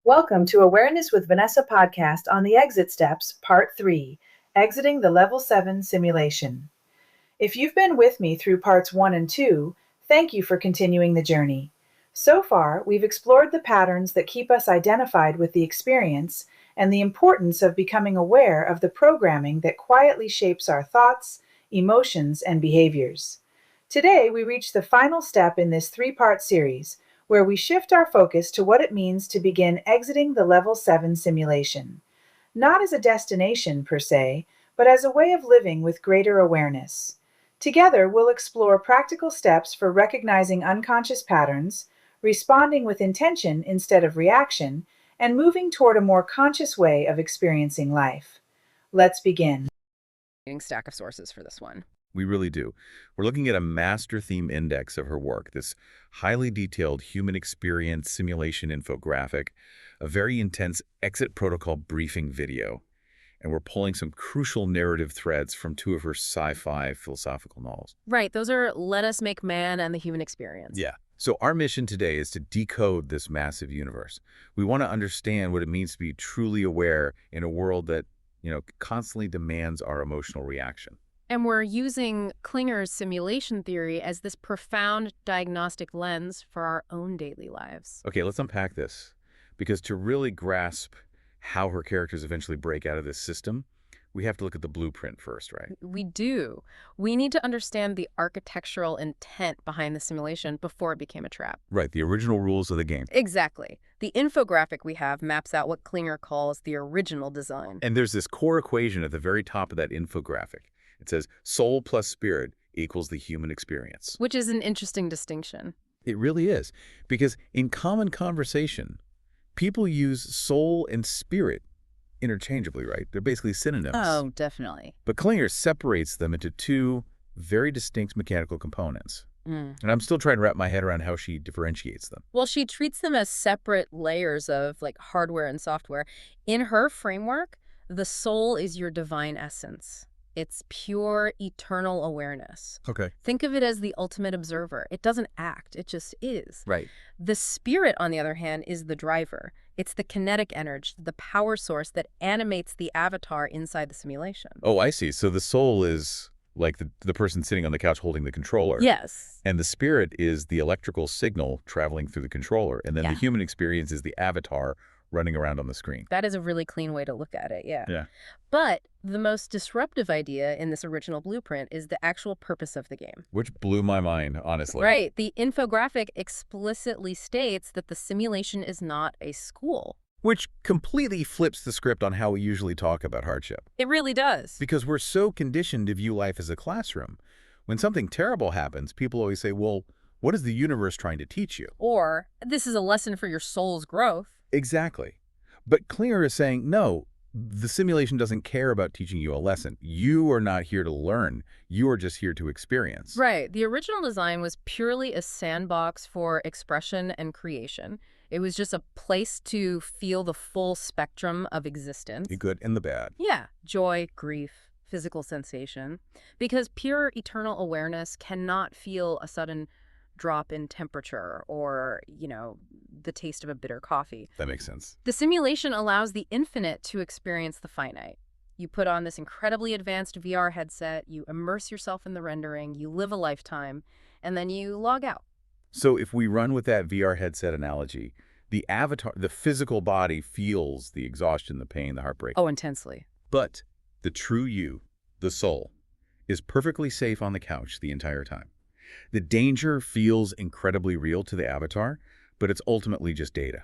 Welcome to Awareness with Vanessa podcast on the Exit Steps, Part 3, Exiting the Level 7 Simulation. If you've been with me through Parts 1 and 2, thank you for continuing the journey. So far, we've explored the patterns that keep us identified with the experience and the importance of becoming aware of the programming that quietly shapes our thoughts, emotions, and behaviors. Today, we reach the final step in this three-part series, where we shift our focus to what it means to begin exiting the Level 7 simulation, not as a destination per se, but as a way of living with greater awareness. Together, we'll explore practical steps for recognizing unconscious patterns, responding with intention instead of reaction, and moving toward a more conscious way of experiencing life. Let's begin. Stack of sources for this one. We really do. We're looking at a master theme index of her work, this highly detailed human experience simulation infographic, a very intense exit protocol briefing video, and we're pulling some crucial narrative threads from two of her sci-fi philosophical novels. Right, those are Let Us Make Man and The Human Experience. Yeah. So our mission today is to decode this massive universe. We want to understand what it means to be truly aware in a world that, constantly demands our emotional reaction. And we're using Klinger's simulation theory as this profound diagnostic lens for our own daily lives. Okay, let's unpack this. Because to really grasp how her characters eventually break out of this system, we have to look at the blueprint first, right? We do. We need to understand the architectural intent behind the simulation before it became a trap. Right, the original rules of the game. Exactly. The infographic we have maps out what Klinger calls the original design. And there's this core equation at the very top of that infographic. It says soul plus spirit equals the human experience. Which is an interesting distinction. It really is. Because in common conversation, people use soul and spirit interchangeably, right? They're basically synonyms. Oh, definitely. But Klinger separates them into two very distinct mechanical components. And I'm still trying to wrap my head around how she differentiates them. Well, she treats them as separate layers of hardware and software. In her framework, the soul is your divine essence. It's pure, eternal awareness. Okay. Think of it as the ultimate observer. It doesn't act, it just is. Right. The spirit, on the other hand, is the driver. It's the kinetic energy, the power source that animates the avatar inside the simulation. Oh, I see. So the soul is like the person sitting on the couch holding the controller. Yes. And the spirit is the electrical signal traveling through the controller. And then the human experience is the avatar running around on the screen. That is a really clean way to look at it, yeah. Yeah. But the most disruptive idea in this original blueprint is the actual purpose of the game. Which blew my mind, honestly. Right. The infographic explicitly states that the simulation is not a school. Which completely flips the script on how we usually talk about hardship. It really does. Because we're so conditioned to view life as a classroom. When something terrible happens, people always say, well, what is the universe trying to teach you? Or, this is a lesson for your soul's growth. Exactly. But Klinger is saying, no, the simulation doesn't care about teaching you a lesson. You are not here to learn. You are just here to experience. Right. The original design was purely a sandbox for expression and creation. It was just a place to feel the full spectrum of existence. The good and the bad. Yeah. Joy, grief, physical sensation. Because pure eternal awareness cannot feel a sudden drop in temperature or, the taste of a bitter coffee. That makes sense. The simulation allows the infinite to experience the finite. You put on this incredibly advanced VR headset, you immerse yourself in the rendering, you live a lifetime, and then you log out. So if we run with that VR headset analogy, the avatar, the physical body feels the exhaustion, the pain, the heartbreak. Oh, intensely. But the true you, the soul, is perfectly safe on the couch the entire time. The danger feels incredibly real to the avatar, but it's ultimately just data.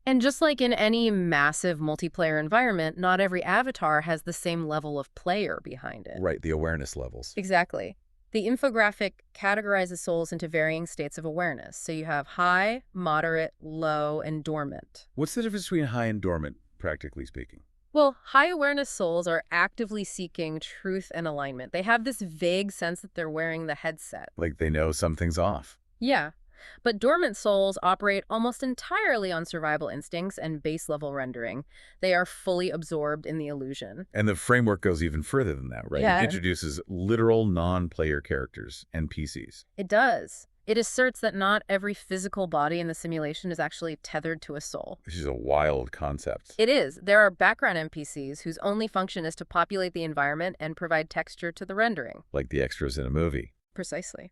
And just like in any massive multiplayer environment, not every avatar has the same level of player behind it. Right, the awareness levels. Exactly. The infographic categorizes souls into varying states of awareness. So you have high, moderate, low, and dormant. What's the difference between high and dormant, practically speaking? Well, high awareness souls are actively seeking truth and alignment. They have this vague sense that they're wearing the headset. Like they know something's off. Yeah. But dormant souls operate almost entirely on survival instincts and base-level rendering. They are fully absorbed in the illusion. And the framework goes even further than that, right? Yeah. It introduces literal non-player characters, NPCs. It does. It asserts that not every physical body in the simulation is actually tethered to a soul. This is a wild concept. It is. There are background NPCs whose only function is to populate the environment and provide texture to the rendering. Like the extras in a movie. Precisely.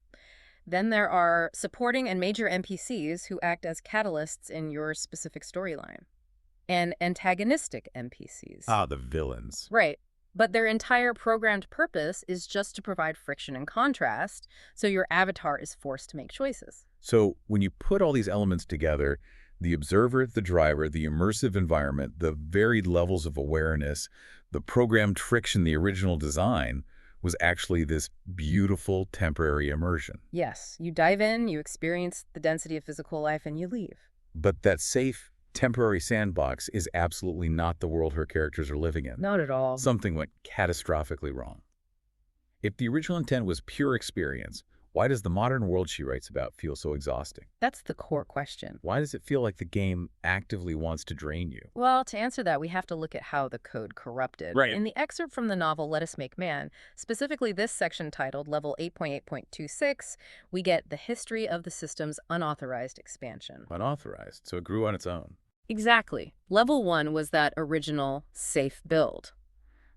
Then there are supporting and major NPCs who act as catalysts in your specific storyline. And antagonistic NPCs. Ah, the villains. Right. But their entire programmed purpose is just to provide friction and contrast, so your avatar is forced to make choices. So when you put all these elements together, the observer, the driver, the immersive environment, the varied levels of awareness, the programmed friction, the original design, was actually this beautiful temporary immersion. Yes, you dive in, you experience the density of physical life, and you leave. But that safe, temporary sandbox is absolutely not the world her characters are living in. Not at all. Something went catastrophically wrong. If the original intent was pure experience, why does the modern world she writes about feel so exhausting? That's the core question. Why does it feel like the game actively wants to drain you? Well, to answer that, we have to look at how the code corrupted. Right. In the excerpt from the novel Let Us Make Man, specifically this section titled Level 8.8.26, we get the history of the system's unauthorized expansion. Unauthorized, so it grew on its own. Exactly. Level 1 was that original safe build.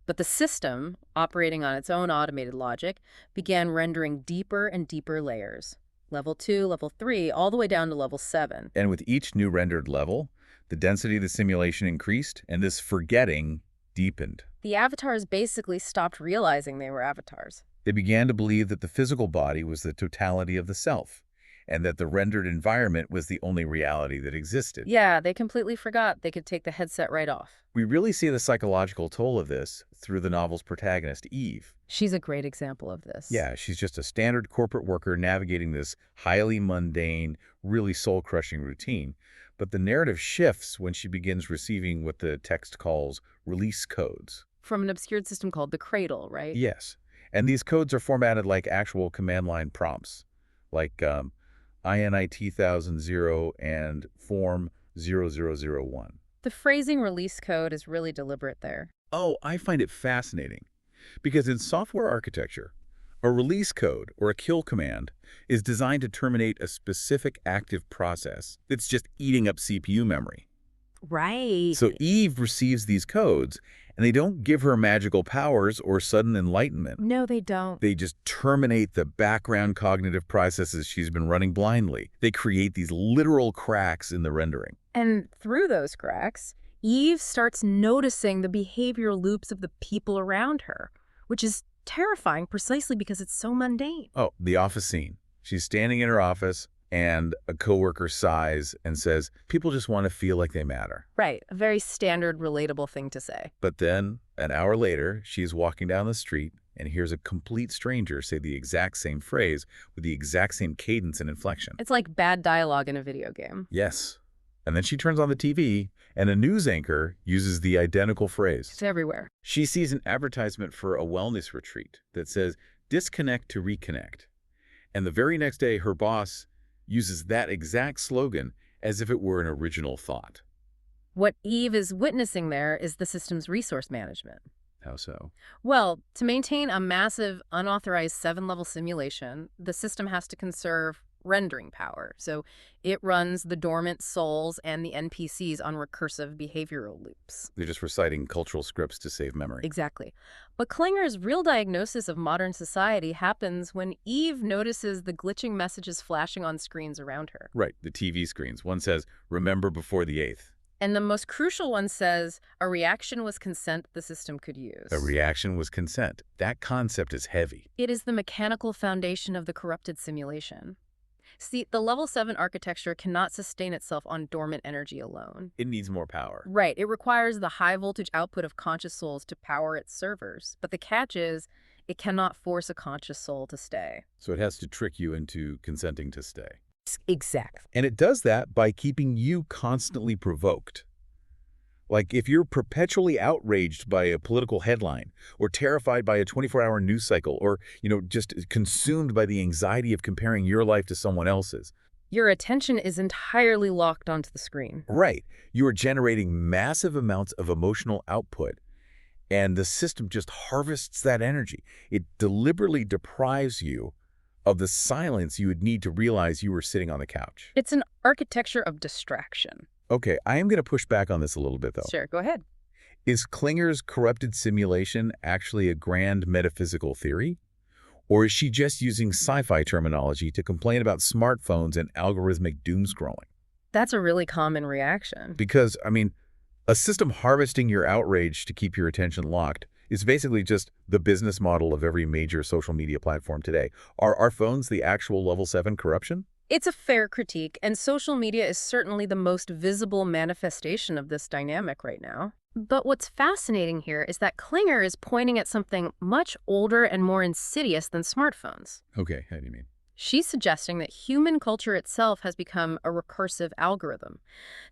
But the system, operating on its own automated logic, began rendering deeper and deeper layers. Level 2, Level 3, all the way down to Level 7. And with each new rendered level, the density of the simulation increased, and this forgetting deepened. The avatars basically stopped realizing they were avatars. They began to believe that the physical body was the totality of the self, and that the rendered environment was the only reality that existed. Yeah, they completely forgot they could take the headset right off. We really see the psychological toll of this through the novel's protagonist, Eve. She's a great example of this. Yeah, she's just a standard corporate worker navigating this highly mundane, really soul-crushing routine. But the narrative shifts when she begins receiving what the text calls release codes. From an obscured system called the Cradle, right? Yes, and these codes are formatted like actual command line prompts, like INIT 1000 and form 0001. The phrasing release code is really deliberate there. Oh, I find it fascinating because in software architecture, a release code or a kill command is designed to terminate a specific active process that's just eating up CPU memory. Right. So Eve receives these codes, and they don't give her magical powers or sudden enlightenment. No, they don't. They just terminate the background cognitive processes she's been running blindly. They create these literal cracks in the rendering. And through those cracks, Eve starts noticing the behavioral loops of the people around her, which is terrifying precisely because it's so mundane. Oh, the office scene. She's standing in her office, and a coworker sighs and says, people just want to feel like they matter. Right, a very standard, relatable thing to say. But then, an hour later, she's walking down the street and hears a complete stranger say the exact same phrase with the exact same cadence and inflection. It's like bad dialogue in a video game. Yes. And then she turns on the TV, and a news anchor uses the identical phrase. It's everywhere. She sees an advertisement for a wellness retreat that says, disconnect to reconnect. And the very next day, her boss uses that exact slogan as if it were an original thought. What Eve is witnessing there is the system's resource management. How so? Well, to maintain a massive, unauthorized 7-level simulation, the system has to conserve rendering power. So it runs the dormant souls and the NPCs on recursive behavioral loops. They're just reciting cultural scripts to save memory. Exactly. But Klinger's real diagnosis of modern society happens when Eve notices the glitching messages flashing on screens around her. Right, the TV screens. One says, remember before the 8th. And the most crucial one says, a reaction was consent the system could use. A reaction was consent. That concept is heavy. It is the mechanical foundation of the corrupted simulation. See, the level 7 architecture cannot sustain itself on dormant energy alone. It needs more power. Right. It requires the high voltage output of conscious souls to power its servers. But the catch is, it cannot force a conscious soul to stay. So it has to trick you into consenting to stay. Exactly. And it does that by keeping you constantly provoked. Like if you're perpetually outraged by a political headline or terrified by a 24-hour news cycle or, just consumed by the anxiety of comparing your life to someone else's. Your attention is entirely locked onto the screen. Right. You are generating massive amounts of emotional output, and the system just harvests that energy. It deliberately deprives you of the silence you would need to realize you were sitting on the couch. It's an architecture of distraction. Okay, I am going to push back on this a little bit, though. Sure, go ahead. Is Klinger's corrupted simulation actually a grand metaphysical theory? Or is she just using sci-fi terminology to complain about smartphones and algorithmic doom scrolling? That's a really common reaction. Because, I mean, a system harvesting your outrage to keep your attention locked is basically just the business model of every major social media platform today. Are our phones the actual level 7 corruption? It's a fair critique, and social media is certainly the most visible manifestation of this dynamic right now. But what's fascinating here is that Klinger is pointing at something much older and more insidious than smartphones. Okay, how do you mean? She's suggesting that human culture itself has become a recursive algorithm.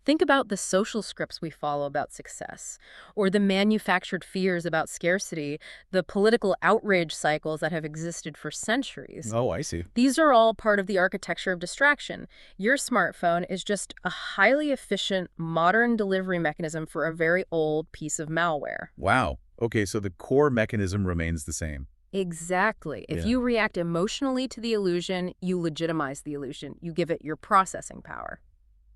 Think about the social scripts we follow about success, or the manufactured fears about scarcity, the political outrage cycles that have existed for centuries. Oh, I see. These are all part of the architecture of distraction. Your smartphone is just a highly efficient, modern delivery mechanism for a very old piece of malware. Wow. Okay, so the core mechanism remains the same. Exactly. If Yeah. you react emotionally to the illusion, you legitimize the illusion. You give it your processing power.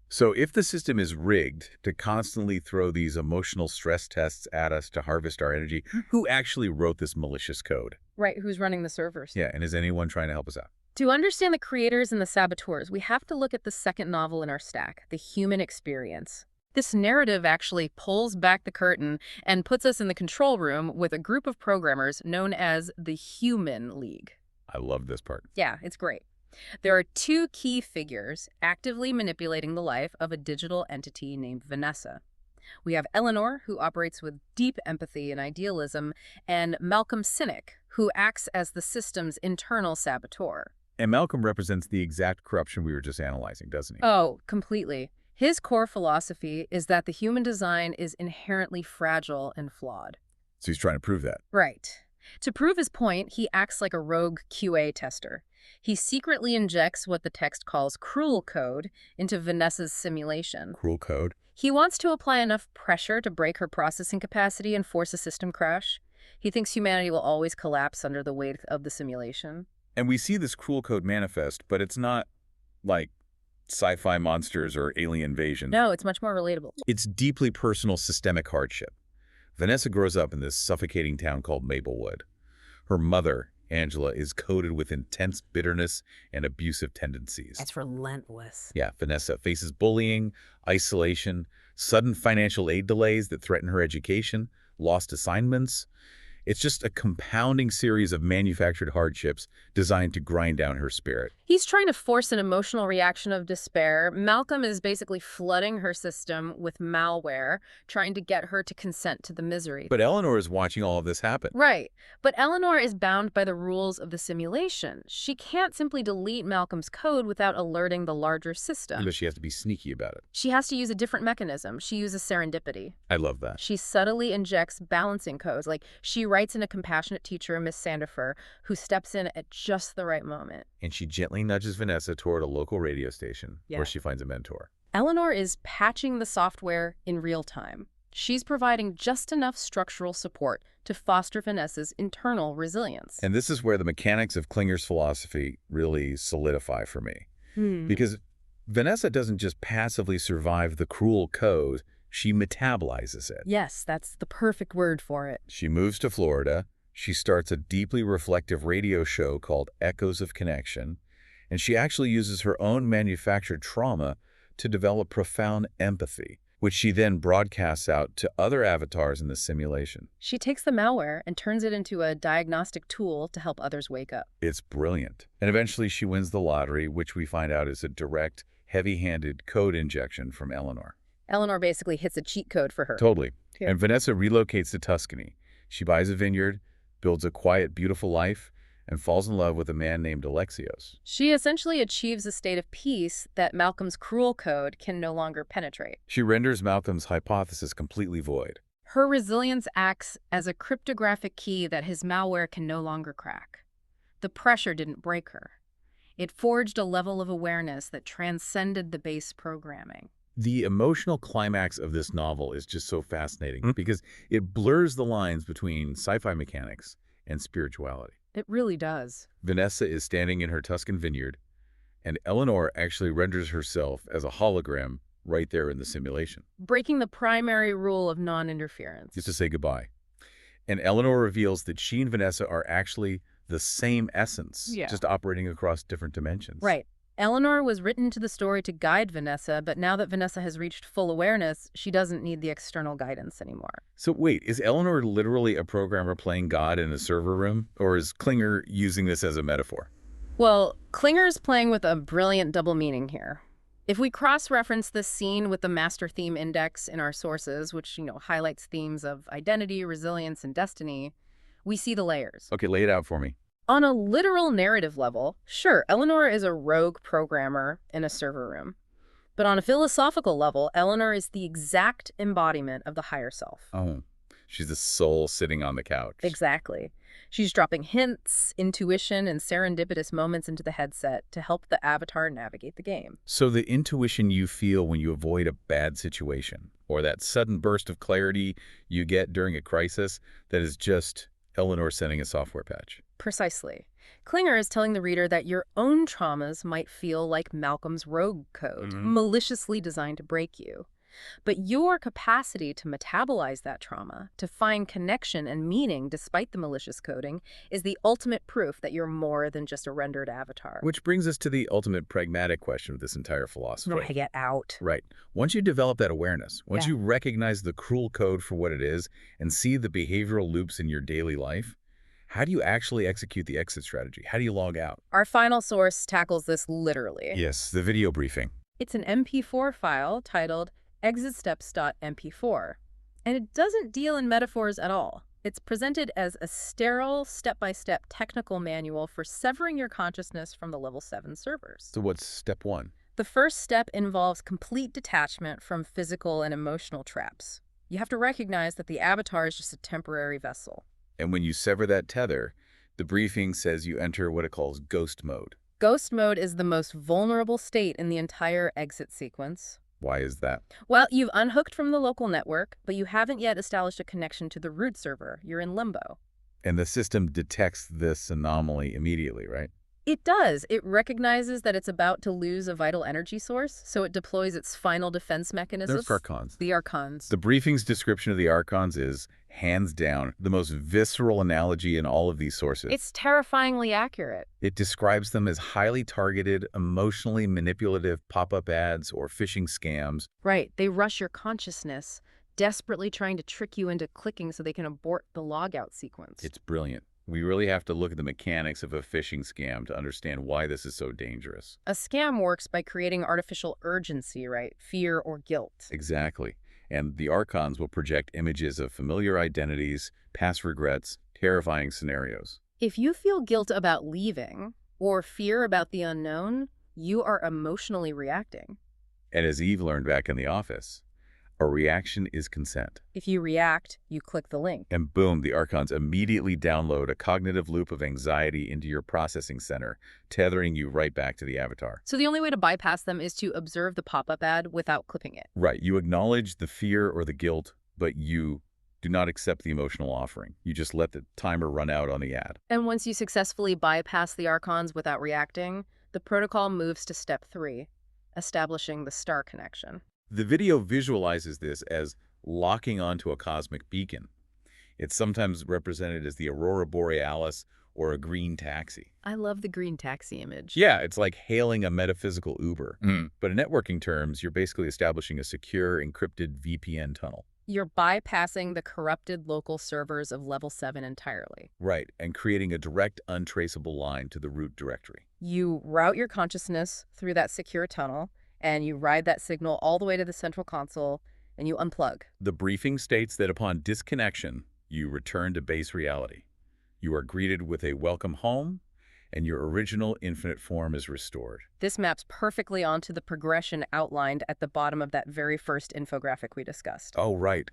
So if the system is rigged to constantly throw these emotional stress tests at us to harvest our energy, who actually wrote this malicious code? Right, who's running the servers? Yeah, and is anyone trying to help us out? To understand the creators and the saboteurs, we have to look at the second novel in our stack, The Human Experience. This narrative actually pulls back the curtain and puts us in the control room with a group of programmers known as the Human League. I love this part. Yeah, it's great. There are two key figures actively manipulating the life of a digital entity named Vanessa. We have Eleanor, who operates with deep empathy and idealism, and Malcolm Cynic, who acts as the system's internal saboteur. And Malcolm represents the exact corruption we were just analyzing, doesn't he? Oh, completely. His core philosophy is that the human design is inherently fragile and flawed. So he's trying to prove that. Right. To prove his point, he acts like a rogue QA tester. He secretly injects what the text calls cruel code into Vanessa's simulation. Cruel code. He wants to apply enough pressure to break her processing capacity and force a system crash. He thinks humanity will always collapse under the weight of the simulation. And we see this cruel code manifest, but it's not like sci-fi monsters or alien invasion. No, it's much more relatable. It's deeply personal systemic hardship. Vanessa grows up in this suffocating town called Maplewood. Her mother, Angela, is coated with intense bitterness and abusive tendencies. It's relentless. Yeah, Vanessa faces bullying, isolation, sudden financial aid delays that threaten her education, lost assignments. It's just a compounding series of manufactured hardships designed to grind down her spirit. He's trying to force an emotional reaction of despair. Malcolm is basically flooding her system with malware, trying to get her to consent to the misery. But Eleanor is watching all of this happen. Right. But Eleanor is bound by the rules of the simulation. She can't simply delete Malcolm's code without alerting the larger system. Because she has to be sneaky about it. She has to use a different mechanism. She uses serendipity. I love that. She subtly injects balancing codes. Like, she writes in a compassionate teacher, Miss Sandifer, who steps in at just the right moment. And she gently nudges Vanessa toward a local radio station Yeah. where she finds a mentor. Eleanor is patching the software in real time. She's providing just enough structural support to foster Vanessa's internal resilience. And this is where the mechanics of Klinger's philosophy really solidify for me. Because Vanessa doesn't just passively survive the cruel code, she metabolizes it. Yes, that's the perfect word for it. She moves to Florida. She starts a deeply reflective radio show called Echoes of Connection, and she actually uses her own manufactured trauma to develop profound empathy, which she then broadcasts out to other avatars in the simulation. She takes the malware and turns it into a diagnostic tool to help others wake up. It's brilliant. And eventually she wins the lottery, which we find out is a direct, heavy-handed code injection from Eleanor. Eleanor basically hits a cheat code for her. Totally. Here. And Vanessa relocates to Tuscany. She buys a vineyard, builds a quiet, beautiful life, and falls in love with a man named Alexios. She essentially achieves a state of peace that Malcolm's cruel code can no longer penetrate. She renders Malcolm's hypothesis completely void. Her resilience acts as a cryptographic key that his malware can no longer crack. The pressure didn't break her. It forged a level of awareness that transcended the base programming. The emotional climax of this novel is just so fascinating because it blurs the lines between sci-fi mechanics and spirituality. It really does. Vanessa is standing in her Tuscan vineyard, and Eleanor actually renders herself as a hologram right there in the simulation, Breaking the primary rule of non-interference. just to say goodbye. And Eleanor reveals that she and Vanessa are actually the same essence, Yeah. just operating across different dimensions. Right. Eleanor was written to the story to guide Vanessa, but now that Vanessa has reached full awareness, she doesn't need the external guidance anymore. So wait, is Eleanor literally a programmer playing God in a server room, or is Klinger using this as a metaphor? Well, Klinger's playing with a brilliant double meaning here. If we cross-reference this scene with the master theme index in our sources, which, highlights themes of identity, resilience, and destiny, we see the layers. Okay, lay it out for me. On a literal narrative level, sure, Eleanor is a rogue programmer in a server room. But on a philosophical level, Eleanor is the exact embodiment of the higher self. Oh, she's the soul sitting on the couch. Exactly. She's dropping hints, intuition, and serendipitous moments into the headset to help the avatar navigate the game. So the intuition you feel when you avoid a bad situation, or that sudden burst of clarity you get during a crisis, that is just Eleanor sending a software patch. Precisely. Klinger is telling the reader that your own traumas might feel like Malcolm's rogue code, maliciously designed to break you. But your capacity to metabolize that trauma, to find connection and meaning despite the malicious coding, is the ultimate proof that you're more than just a rendered avatar. Which brings us to the ultimate pragmatic question of this entire philosophy. I get out. Right. Once you develop that awareness, once Yeah. you recognize the cruel code for what it is and see the behavioral loops in your daily life, how do you actually execute the exit strategy? How do you log out? Our final source tackles this literally. Yes, the video briefing. It's an MP4 file titled exitsteps.mp4, and it doesn't deal in metaphors at all. It's presented as a sterile, step-by-step technical manual for severing your consciousness from the level 7 servers. So what's step one? The first step involves complete detachment from physical and emotional traps. You have to recognize that the avatar is just a temporary vessel. And when you sever that tether, the briefing says you enter what it calls ghost mode. Ghost mode is the most vulnerable state in the entire exit sequence. Why is that? Well, you've unhooked from the local network, but you haven't yet established a connection to the root server. You're in limbo. And the system detects this anomaly immediately, right? It does. It recognizes that it's about to lose a vital energy source, so it deploys its final defense mechanisms. They're Archons. The Archons. The briefing's description of the Archons is, hands down, the most visceral analogy in all of these sources. It's terrifyingly accurate. It describes them as highly targeted, emotionally manipulative pop-up ads or phishing scams. Right. They rush your consciousness, desperately trying to trick you into clicking so they can abort the logout sequence. It's brilliant. We really have to look at the mechanics of a phishing scam to understand why this is so dangerous. A scam works by creating artificial urgency, right? Fear or guilt. Exactly. And the Archons will project images of familiar identities, past regrets, terrifying scenarios. If you feel guilt about leaving or fear about the unknown, you are emotionally reacting. And as Eve learned back in the office, a reaction is consent. If you react, you click the link. And boom, the Archons immediately download a cognitive loop of anxiety into your processing center, tethering you right back to the avatar. So the only way to bypass them is to observe the pop-up ad without clipping it. Right. You acknowledge the fear or the guilt, but you do not accept the emotional offering. You just let the timer run out on the ad. And once you successfully bypass the Archons without reacting, the protocol moves to step 3, establishing the star connection. The video visualizes this as locking onto a cosmic beacon. It's sometimes represented as the aurora borealis or a green taxi. I love the green taxi image. Yeah, it's like hailing a metaphysical Uber. But in networking terms, you're basically establishing a secure, encrypted VPN tunnel. You're bypassing the corrupted local servers of level 7 entirely. Right, and creating a direct, untraceable line to the root directory. You route your consciousness through that secure tunnel, and you ride that signal all the way to the central console, and you unplug. The briefing states that upon disconnection, you return to base reality. You are greeted with a welcome home, and your original infinite form is restored. This maps perfectly onto the progression outlined at the bottom of that very first infographic we discussed. Oh, right.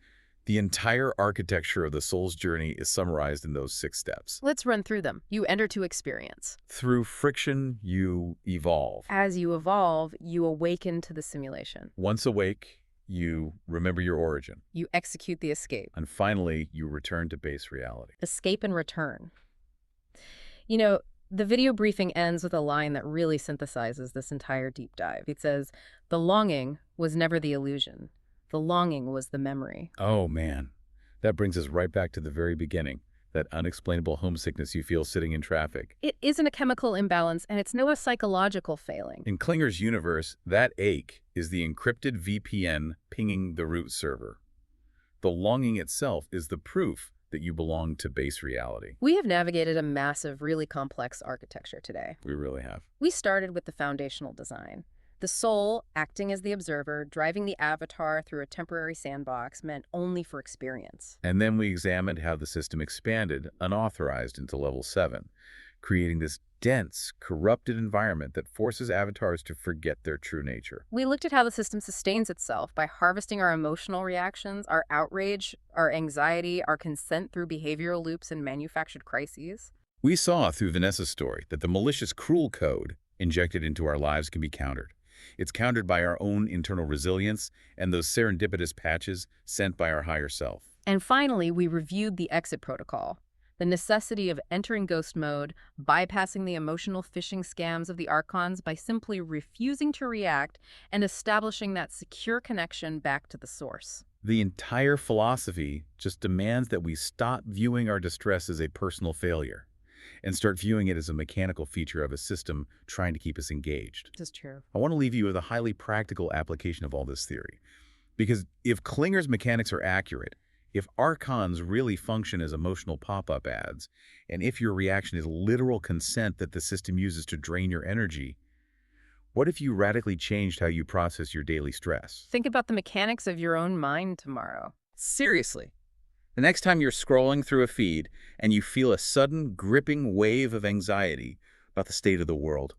The entire architecture of the soul's journey is summarized in those 6 steps. Let's run through them. You enter to experience. Through friction, you evolve. As you evolve, you awaken to the simulation. Once awake, you remember your origin. You execute the escape. And finally, you return to base reality. Escape and return. You know, the video briefing ends with a line that really synthesizes this entire deep dive. It says, "The longing was never the illusion. The longing was the memory." Oh, man. That brings us right back to the very beginning, that unexplainable homesickness you feel sitting in traffic. It isn't a chemical imbalance, and it's no psychological failing. In Klinger's universe, that ache is the encrypted VPN pinging the root server. The longing itself is the proof that you belong to base reality. We have navigated a massive, really complex architecture today. We really have. We started with the foundational design. The soul, acting as the observer, driving the avatar through a temporary sandbox meant only for experience. And then we examined how the system expanded, unauthorized, into level 7, creating this dense, corrupted environment that forces avatars to forget their true nature. We looked at how the system sustains itself by harvesting our emotional reactions, our outrage, our anxiety, our consent through behavioral loops and manufactured crises. We saw through Vanessa's story that the malicious, cruel code injected into our lives can be countered. It's countered by our own internal resilience and those serendipitous patches sent by our higher self. And finally, we reviewed the exit protocol, the necessity of entering ghost mode, bypassing the emotional phishing scams of the Archons by simply refusing to react and establishing that secure connection back to the source. The entire philosophy just demands that we stop viewing our distress as a personal failure and start viewing it as a mechanical feature of a system trying to keep us engaged. This is true. I want to leave you with a highly practical application of all this theory. Because if Klinger's mechanics are accurate, if Archons really function as emotional pop-up ads, and if your reaction is literal consent that the system uses to drain your energy, what if you radically changed how you process your daily stress? Think about the mechanics of your own mind tomorrow. Seriously. The next time you're scrolling through a feed and you feel a sudden, gripping wave of anxiety about the state of the world,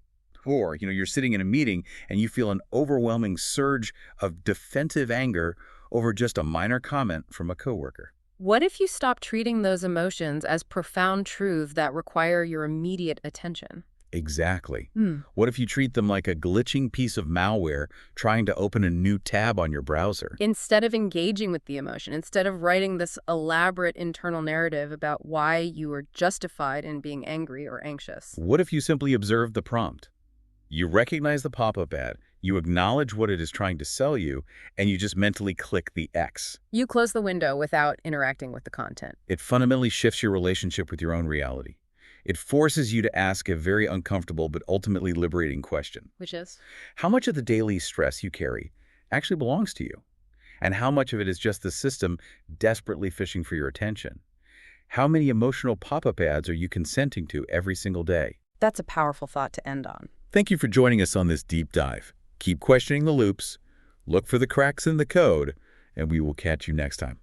or, you're sitting in a meeting and you feel an overwhelming surge of defensive anger over just a minor comment from a coworker. What if you stop treating those emotions as profound truths that require your immediate attention? Exactly. What if you treat them like a glitching piece of malware trying to open a new tab on your browser? Instead of engaging with the emotion, instead of writing this elaborate internal narrative about why you are justified in being angry or anxious. What if you simply observe the prompt? You recognize the pop-up ad, you acknowledge what it is trying to sell you, and you just mentally click the X. You close the window without interacting with the content. It fundamentally shifts your relationship with your own reality. It forces you to ask a very uncomfortable but ultimately liberating question. Which is? How much of the daily stress you carry actually belongs to you? And how much of it is just the system desperately fishing for your attention? How many emotional pop-up ads are you consenting to every single day? That's a powerful thought to end on. Thank you for joining us on this deep dive. Keep questioning the loops, look for the cracks in the code, and we will catch you next time.